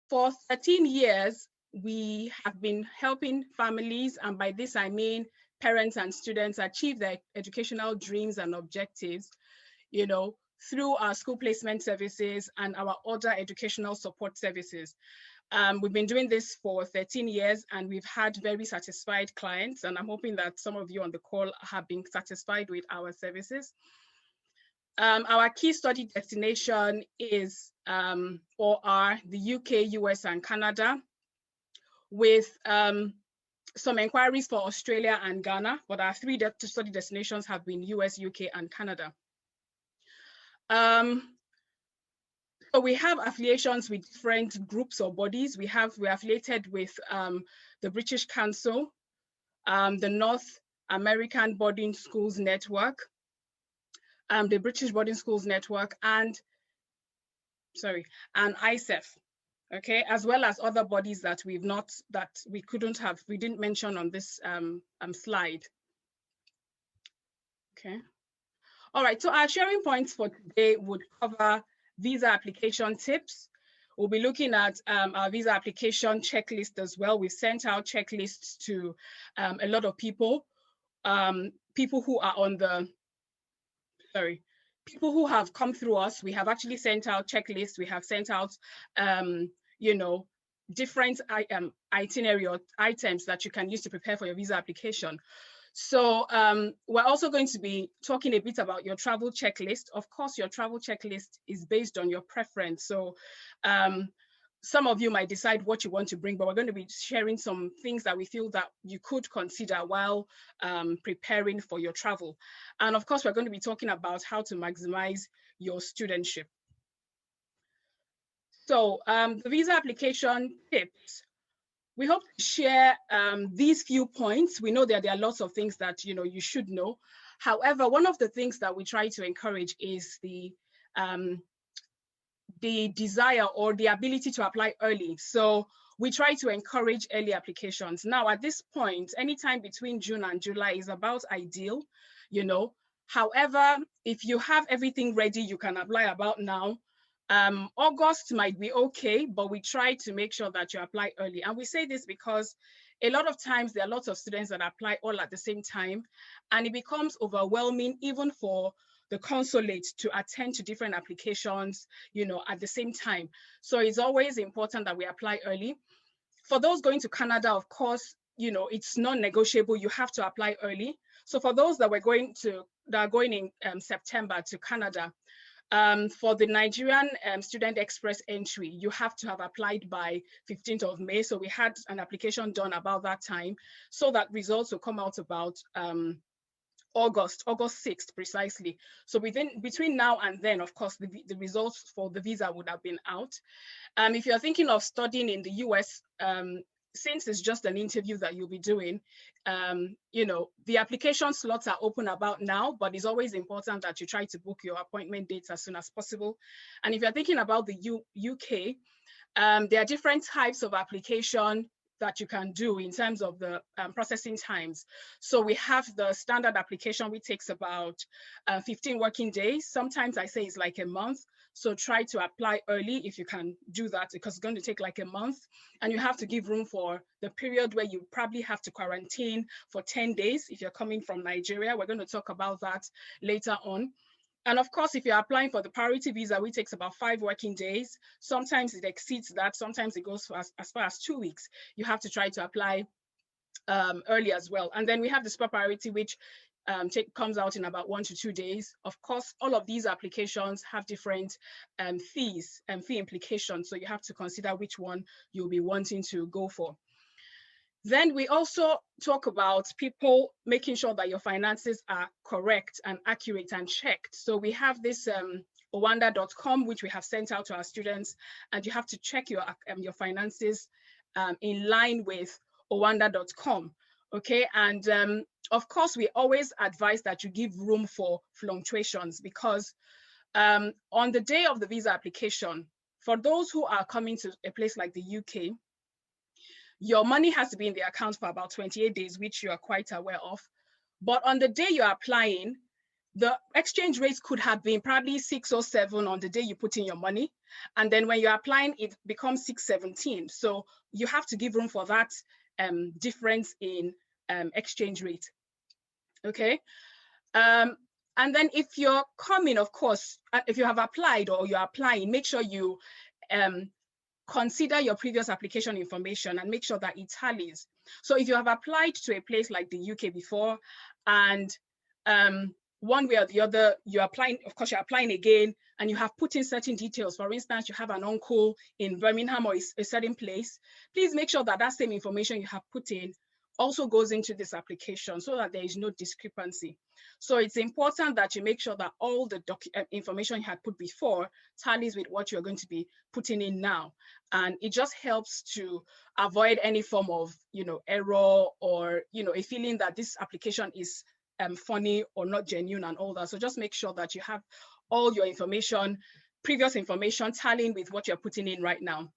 For 13 years, we have been helping families, and by this I mean parents and students, achieve their educational dreams and objectives, you know, through our school placement services and our other educational support services. We've been doing this for 13 years and we've had very satisfied clients, and I'm hoping that some of you on the call have been satisfied with our services. Our key study destination is or are the UK, US, and Canada, with some inquiries for Australia and Ghana, but our three study destinations have been US, UK, and Canada. So we have affiliations with different groups or bodies. We're affiliated with the British Council, the North American Boarding Schools Network, the British Boarding Schools Network, and ISEF, okay, as well as other bodies that we didn't mention on this slide. Okay. All right, so our sharing points for today would cover visa application tips. We'll be looking at our visa application checklist as well. We've sent out checklists to a lot of people, people who are on the, people who have come through us. We have actually sent out checklists. We have sent out, you know, different itinerary or items that you can use to prepare for your visa application. So we're also going to be talking a bit about your travel checklist. Of course, your travel checklist is based on your preference. So some of you might decide what you want to bring, but we're going to be sharing some things that we feel that you could consider while preparing for your travel. And of course, we're going to be talking about how to maximize your studentship. So the visa application tips. We hope to share these few points. We know that there are lots of things that you should know. However, one of the things that we try to encourage is the desire or the ability to apply early. So we try to encourage early applications. Now, at this point, anytime between June and July is about ideal, However, if you have everything ready, you can apply about now. August might be okay, but we try to make sure that you apply early. And we say this because a lot of times there are lots of students that apply all at the same time, and it becomes overwhelming even for the consulate to attend to different applications, at the same time. So it's always important that we apply early. For those going to Canada, of course, it's non-negotiable. You have to apply early. So for those that are going in September to Canada, for the Nigerian Student Express entry, you have to have applied by 15th of May. So we had an application done about that time, so that results will come out about August 6th precisely. So between now and then, of course, the results for the visa would have been out. If you're thinking of studying in the US, since it's just an interview that you'll be doing, the application slots are open about now, but it's always important that you try to book your appointment dates as soon as possible. And if you're thinking about the UK, there are different types of application that you can do in terms of the processing times. So we have the standard application, which takes about 15 working days. Sometimes I say it's like a month. So try to apply early if you can do that, because it's going to take like a month, and you have to give room for the period where you probably have to quarantine for 10 days if you're coming from Nigeria. We're going to talk about that later on. And of course, if you're applying for the priority visa, which takes about 5 working days, sometimes it exceeds that. Sometimes it goes for as far as 2 weeks. You have to try to apply early as well. And then we have the super priority, which comes out in about 1 to 2 days. Of course, all of these applications have different fees and fee implications. So you have to consider which one you'll be wanting to go for. Then we also talk about people making sure that your finances are correct and accurate and checked. So we have this owanda.com, which we have sent out to our students, and you have to check your finances in line with owanda.com. Okay, and of course, we always advise that you give room for fluctuations, because on the day of the visa application, for those who are coming to a place like the UK, your money has to be in the account for about 28 days, which you are quite aware of. But on the day you're applying, the exchange rates could have been probably 6 or 7 on the day you put in your money. And then when you're applying, it becomes 617. So you have to give room for that difference in exchange rate. Okay. And then if you're coming, of course, if you have applied or you're applying, make sure you consider your previous application information and make sure that it tallies. So if you have applied to a place like the UK before, and one way or the other, you're applying, of course, you're applying again, and you have put in certain details. For instance, you have an uncle in Birmingham or a certain place. Please make sure that that same information you have put in also goes into this application so that there is no discrepancy. So it's important that you make sure that all the information you had put before tallies with what you're going to be putting in now. And it just helps to avoid any form of, error or, a feeling that this application is funny or not genuine and all that. So just make sure that you have all your information, previous information, tallying with what you're putting in right now.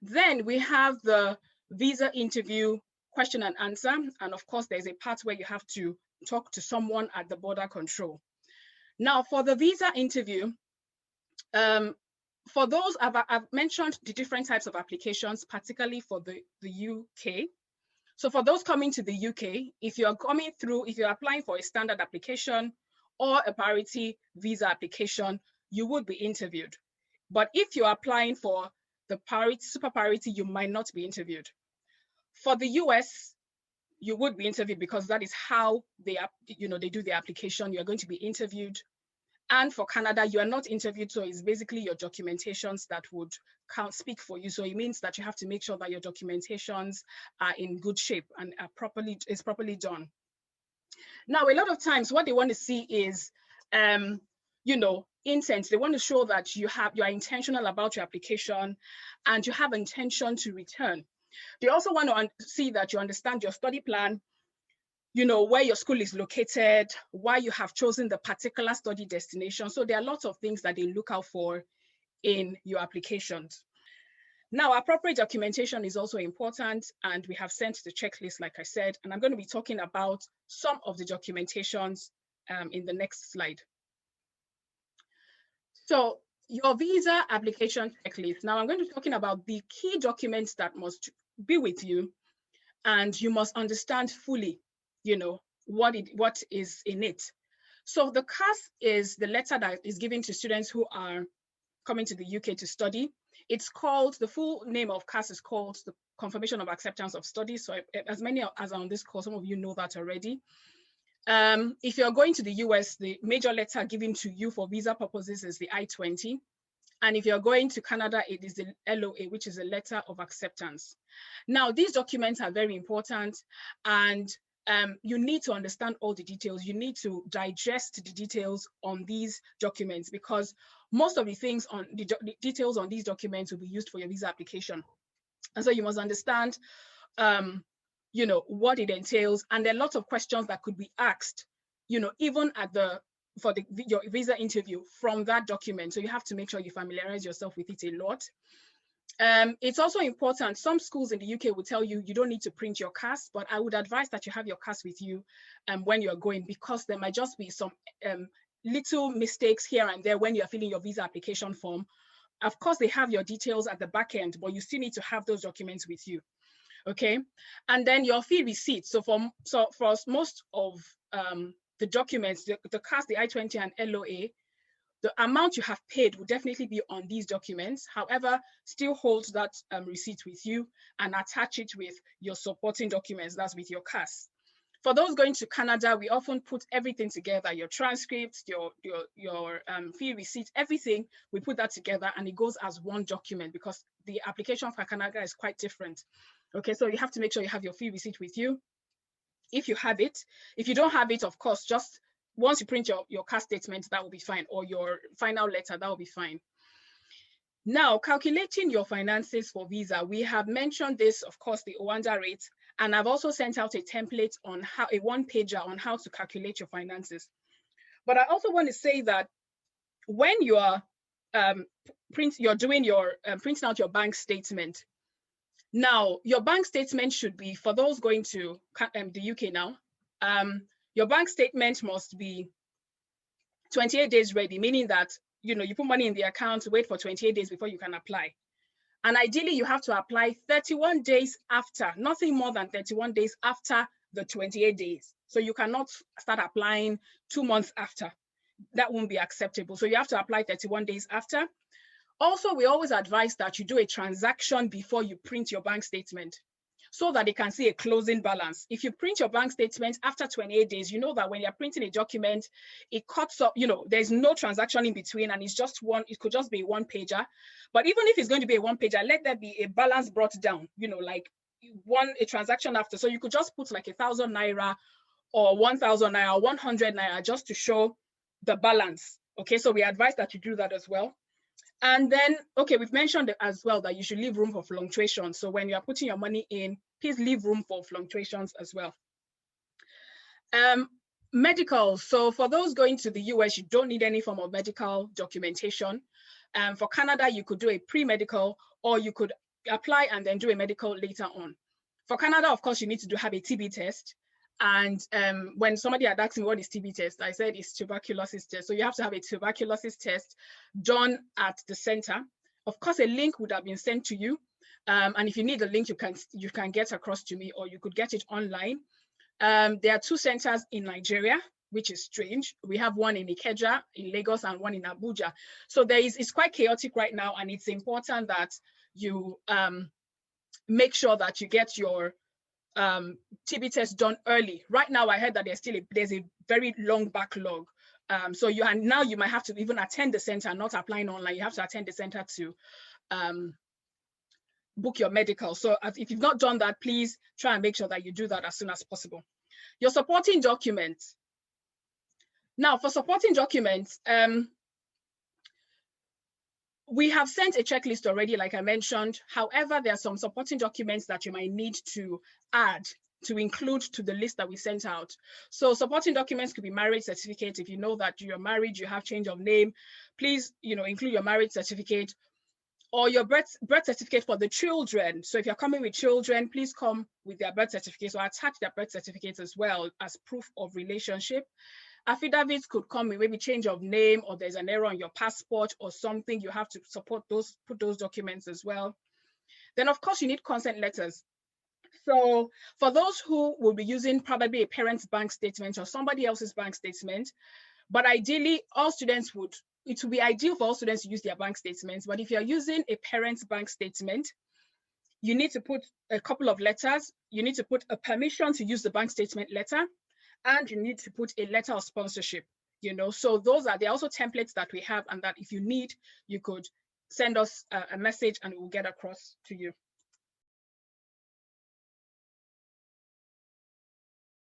Then we have the visa interview question and answer. And of course, there's a part where you have to talk to someone at the border control. Now, for the visa interview, for those, I've mentioned the different types of applications, particularly for the UK. So for those coming to the UK, if you're applying for a standard application or a priority visa application, you would be interviewed. But if you're applying for the super priority, you might not be interviewed. For the US, you would be interviewed because that is how they do the application. You're going to be interviewed. And for Canada, you are not interviewed, so it's basically your documentations that would speak for you. So it means that you have to make sure that your documentations are in good shape and are properly done. Now, a lot of times, what they want to see is, intent. They want to show that you are intentional about your application and you have intention to return. They also want to see that you understand your study plan, where your school is located, why you have chosen the particular study destination. So there are lots of things that they look out for in your applications. Now, appropriate documentation is also important, and we have sent the checklist, like I said, and I'm going to be talking about some of the documentations in the next slide. So your visa application checklist. Now I'm going to be talking about the key documents that must be with you, and you must understand fully, what is in it. So the CAS is the letter that is given to students who are coming to the UK to study. It's called, the full name of CAS is called the Confirmation of Acceptance of Study. So as many as are on this course, some of you know that already. If you're going to the US, the major letter given to you for visa purposes is the I-20. And if you're going to Canada, it is the LOA, which is a letter of acceptance. Now, these documents are very important, and you need to understand all the details. You need to digest the details on these documents, because most of the things on the details on these documents will be used for your visa application. And so you must understand, what it entails. And there are lots of questions that could be asked, even at your visa interview from that document. So you have to make sure you familiarize yourself with it a lot. It's also important. Some schools in the UK will tell you you don't need to print your CAS, but I would advise that you have your CAS with you when you're going, because there might just be some little mistakes here and there when you're filling your visa application form. Of course, they have your details at the back end, but you still need to have those documents with you. Okay, and then your fee receipt. So for most of the documents, the CAS, the I-20 and LOA, the amount you have paid will definitely be on these documents. However, still hold that receipt with you and attach it with your supporting documents, that's with your CAS. For those going to Canada, we often put everything together, your transcripts, your fee receipt, everything, we put that together and it goes as one document, because the application for Canada is quite different. Okay, so you have to make sure you have your fee receipt with you, if you have it. If you don't have it, of course, just once you print your CAS statement, that will be fine, or your final letter, that will be fine. Now, calculating your finances for visa, we have mentioned this, of course, the OANDA rate, and I've also sent out a template on a one-pager on how to calculate your finances. But I also want to say that when you are printing out your bank statement, now your bank statement should be, for those going to the UK now, your bank statement must be 28 days ready, meaning that, you put money in the account, wait for 28 days before you can apply. And ideally, you have to apply 31 days after, nothing more than 31 days after the 28 days. So you cannot start applying 2 months after. That won't be acceptable. So you have to apply 31 days after. Also, we always advise that you do a transaction before you print your bank statement, so that they can see a closing balance. If you print your bank statement after 28 days, you know that when you're printing a document, it cuts up, there's no transaction in between, and it's just it could just be a one pager. But even if it's going to be a one pager, let there be a balance brought down, like a transaction after. So you could just put like 1,000 naira or 1,000 naira or 100 naira just to show the balance. Okay, so we advise that you do that as well. And then, okay, we've mentioned as well that you should leave room for fluctuations. So when you are putting your money in, please leave room for fluctuations as well. Medical. So for those going to the US, you don't need any form of medical documentation. For Canada, you could do a pre-medical, or you could apply and then do a medical later on. For Canada, of course, you need to have a TB test. And when somebody had asked me what is TB test, I said it's tuberculosis test. So you have to have a tuberculosis test done at the center. Of course, a link would have been sent to you. And if you need a link, you can get across to me, or you could get it online. There are 2 centers in Nigeria, which is strange. We have one in Ikeja, in Lagos, and one in Abuja. So it's quite chaotic right now, and it's important that you make sure that you get your TB test done early. Right now, I heard that there's a very long backlog. So you might have to even attend the center, not applying online. You have to attend the center to book your medical. So if you've not done that, please try and make sure that you do that as soon as possible. Your supporting documents. Now, for supporting documents, we have sent a checklist already, like I mentioned. However, there are some supporting documents that you might need to add to include to the list that we sent out. So supporting documents could be marriage certificate. If you know that you're married, you have change of name, please, include your marriage certificate, or your birth certificate for the children. So if you're coming with children, please come with their birth certificates, or attach their birth certificates as well as proof of relationship. Affidavits could come with maybe change of name, or there's an error on your passport or something. You have to put those documents as well. Then, of course, you need consent letters. So for those who will be using probably a parent's bank statement or somebody else's bank statement, but ideally, it would be ideal for all students to use their bank statements. But if you're using a parent's bank statement, you need to put a couple of letters. You need to put a permission to use the bank statement letter, and you need to put a letter of sponsorship. So there are also templates that we have, and that if you need, you could send us a message and we'll get across to you.